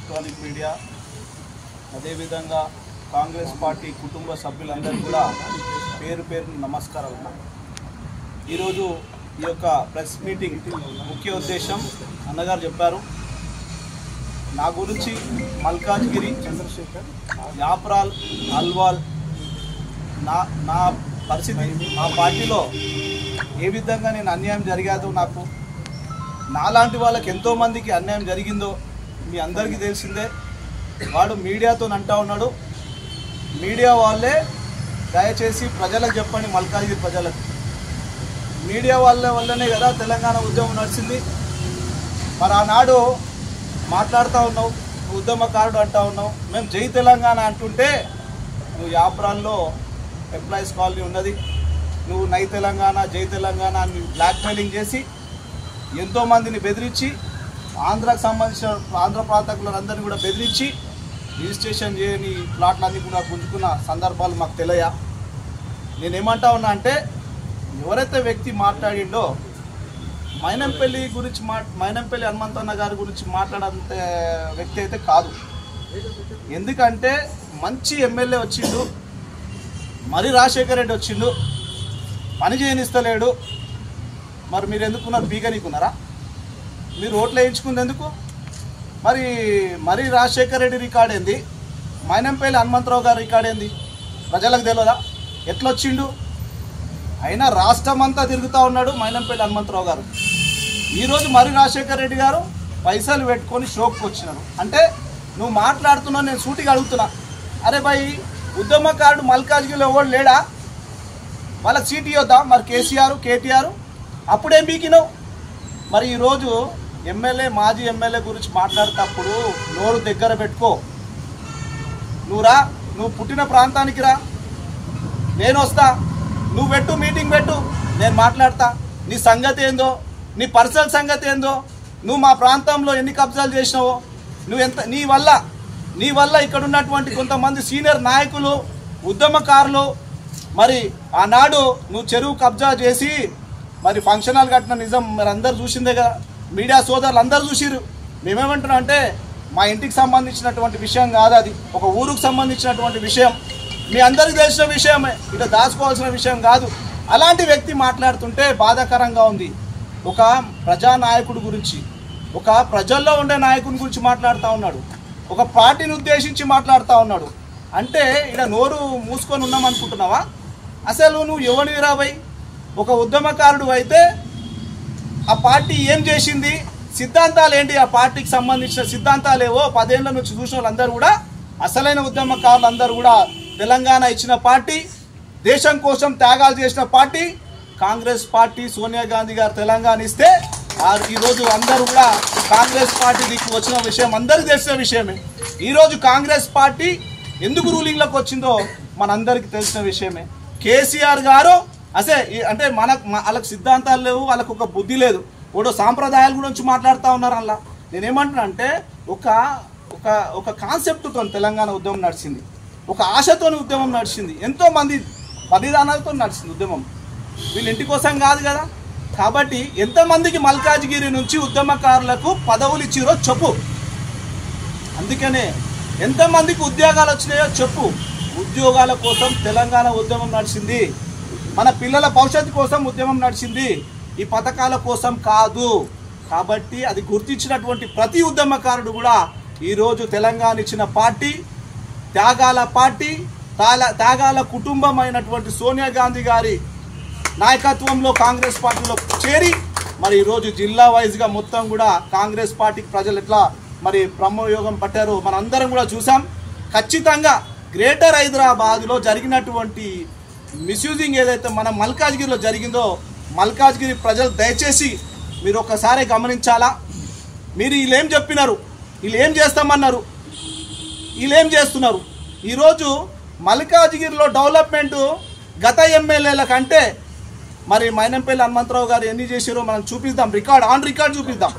Electronic media అదేవిధంగా Congress party కుటుంబ సభ్యులందరికీ కూడా పేరు పేరు నమస్కారాలు. ఈరోజు ఈ యొక్క ప్రెస్ మీటింగ్ ముఖ్య ఉద్దేశం అన్నగారు చెప్పారు. నా గురించి మల్కాజ్గిరి, చంద్రశేఖర్, యాప్రాల్, అల్వాల్ నా పరిస్థితి, మా పార్టీలో ఏ విధంగా నేను అన్యాయం జరిగాదో, నాకు నాలాంటి వాళ్ళకి ఎంతోమందికి అన్యాయం జరిగిందో మీ అందరికీ తెలిసిందే. వాడు మీడియాతో అంటా ఉన్నాడు, మీడియా వాళ్ళే దయచేసి ప్రజలకు చెప్పండి, మల్కాజ్గిరి ప్రజలకు. మీడియా వల్లనే కదా తెలంగాణ ఉద్యమం నడిచింది. మరి ఆనాడు మాట్లాడుతూ ఉన్నావు, ఉద్యమకారుడు అంటూ ఉన్నావు. మేము జై తెలంగాణ అంటుంటే నువ్వు యాప్రాల్లో ఎంప్లాయీస్ కాలనీ ఉన్నది, నువ్వు నై తెలంగాణ, జై తెలంగాణ అని బ్లాక్మెయిలింగ్ చేసి ఎంతోమందిని బెదిరించి, ఆంధ్రాకు సంబంధించిన ఆంధ్ర ప్రాంతకులందరినీ కూడా బెదిరించి రిజిస్ట్రేషన్ చేయని ప్లాట్లన్నీ కూడా గుంజుకున్న సందర్భాలు మాకు తెలియా. నేనేమంటా ఉన్నా అంటే, ఎవరైతే వ్యక్తి మాట్లాడిండో మైనంపల్లి గురించి మైనంపల్లి హనుమంతన్న గారి గురించి మాట్లాడంత వ్యక్తి అయితే కాదు. ఎందుకంటే మంచి ఎమ్మెల్యే వచ్చిండు, మరి రాజశేఖర్ రెడ్డి వచ్చిండు, పని చేయనిస్తలేడు. మరి మీరు ఎందుకున్నారు? పీకనీకున్నారా? మీరు ఓట్లు వేయించుకుంది ఎందుకు? మరి రాజశేఖర్ రెడ్డి రికార్డ్ ఏంది, మైనంపల్లి హనుమంతరావు గారు రికార్డ్ ఏంది ప్రజలకు తెలియదా? ఎట్లొచ్చిండు? అయినా రాష్ట్రం అంతా తిరుగుతూ ఉన్నాడు మైనంపల్లి హనుమంతరావు గారు. ఈరోజు మరి రాజశేఖర్ రెడ్డి గారు పైసలు పెట్టుకొని షోకి వచ్చినారు. అంటే నువ్వు మాట్లాడుతున్నావు, నేను సూటిగా అడుగుతున్నా. అరే భయ్, ఉద్యమకారుడు మల్కాజ్గిరిలో ఎవడు లేడా? వాళ్ళకి సీటు ఇవ్వద్దా? మరి కేసీఆర్, కేటీఆర్ అప్పుడేం బీకినావు? మరి ఈరోజు ఎమ్మెల్యే, మాజీ ఎమ్మెల్యే గురించి మాట్లాడేటప్పుడు నోరు దగ్గర పెట్టుకో. నువ్వు పుట్టిన ప్రాంతానికి రా, నేను వస్తా, నువ్వు పెట్టు, మీటింగ్ పెట్టు, నేను మాట్లాడతా. నీ సంగతి ఏందో, నీ పర్సనల్ సంగతి ఏందో, నువ్వు మా ప్రాంతంలో ఎన్ని కబ్జాలు చేసినావో, నీ వల్ల ఇక్కడ ఉన్నటువంటి కొంతమంది సీనియర్ నాయకులు, ఉద్యమకారులు, మరి ఆనాడు నువ్వు చెరువు కబ్జా చేసి మరి ఫంక్షన్ హాల్ కట్టిన నిజం మరి అందరు చూసిందే కదా, మీడియా సోదరులు అందరూ చూసిరు. మేమేమంటున్నాం అంటే, మా ఇంటికి సంబంధించినటువంటి విషయం కాదు, అది ఒక ఊరుకు సంబంధించినటువంటి విషయం, మీ అందరికీ తెలిసిన విషయమే, ఇట్లా దాచుకోవాల్సిన విషయం కాదు. అలాంటి వ్యక్తి మాట్లాడుతుంటే బాధాకరంగా ఉంది. ఒక ప్రజానాయకుడు గురించి, ఒక ప్రజల్లో ఉండే నాయకుని గురించి మాట్లాడుతూ ఉన్నాడు, ఒక పార్టీని ఉద్దేశించి మాట్లాడుతూ ఉన్నాడు. అంటే ఇక్కడ నోరు మూసుకొని ఉన్నామనుకుంటున్నావా? అసలు నువ్వు ఎవరిని రాబోయ్? ఒక ఉద్యమకారుడు అయితే ఆ పార్టీ ఏం చేసింది, సిద్ధాంతాలు ఏంటి, ఆ పార్టీకి సంబంధించిన సిద్ధాంతాలు ఏవో 10 ఏళ్ల నుంచి చూసిన వాళ్ళందరూ కూడా, అసలైన ఉద్యమకారులు అందరూ కూడా, తెలంగాణ ఇచ్చిన పార్టీ, దేశం కోసం త్యాగాలు చేసిన పార్టీ కాంగ్రెస్ పార్టీ. సోనియా గాంధీ గారు తెలంగాణ ఇస్తే ఈరోజు అందరూ కూడా కాంగ్రెస్ పార్టీ దిక్కు వచ్చిన విషయం అందరికీ తెలిసిన విషయమే. ఈరోజు కాంగ్రెస్ పార్టీ ఎందుకు రూలింగ్లోకి వచ్చిందో మనందరికీ తెలిసిన విషయమే. కేసీఆర్ గారు అంటే వాళ్ళకి సిద్ధాంతాలు లేవు, వాళ్ళకు ఒక బుద్ధి లేదు, ఓడో సాంప్రదాయాల గురించి మాట్లాడుతూ ఉన్నారు. అలా నేనేమంటున్నా అంటే, ఒక కాన్సెప్ట్తో తెలంగాణ ఉద్యమం నడిచింది, ఒక ఆశతో ఉద్యమం నడిచింది, ఎంతోమంది బలిదానాలతో నడిచింది ఉద్యమం. వీళ్ళ ఇంటి కోసం కాదు కదా. కాబట్టి ఎంతమందికి మల్కాజ్గిరి నుంచి ఉద్యమకారులకు పదవులు ఇచ్చిరో చెప్పు. అందుకనే ఎంతమందికి ఉద్యోగాలు వచ్చినాయో చెప్పు. ఉద్యోగాల కోసం తెలంగాణ ఉద్యమం నడిచింది, మన పిల్లల భవిష్యత్తు కోసం ఉద్యమం నడిచింది, ఈ పథకాల కోసం కాదు. కాబట్టి అది గుర్తించినటువంటి ప్రతి ఉద్యమకారుడు కూడా ఈరోజు తెలంగాణ ఇచ్చిన పార్టీ, త్యాగాల పార్టీ, త్యాగాల కుటుంబం అయినటువంటి సోనియా గాంధీ గారి నాయకత్వంలో కాంగ్రెస్ పార్టీలో చేరి, మరి ఈరోజు జిల్లా వైజ్గా మొత్తం కూడా కాంగ్రెస్ పార్టీకి ప్రజలు ఎట్లా మరి బ్రహ్మయోగం పట్టారో మనందరం కూడా చూసాం. ఖచ్చితంగా గ్రేటర్ హైదరాబాద్లో జరిగినటువంటి మిస్యూజింగ్ ఏదైతే మన మల్కాజ్గిరిలో జరిగిందో, మల్కాజ్గిరి ప్రజలు దయచేసి మీరు ఒకసారి గమనించాలా. మీరు వీళ్ళేం చెప్పినారు, వీళ్ళు ఏం చేస్తామన్నారు, వీళ్ళు ఏం చేస్తున్నారు? ఈరోజు మల్కాజ్గిరిలో డెవలప్మెంటు గత ఎమ్మెల్యేల కంటే మరి మైనంపల్లి హనుమంతరావు గారు ఎన్ని చేసారో మనం చూపిద్దాం, ఆన్ రికార్డ్ చూపిద్దాం.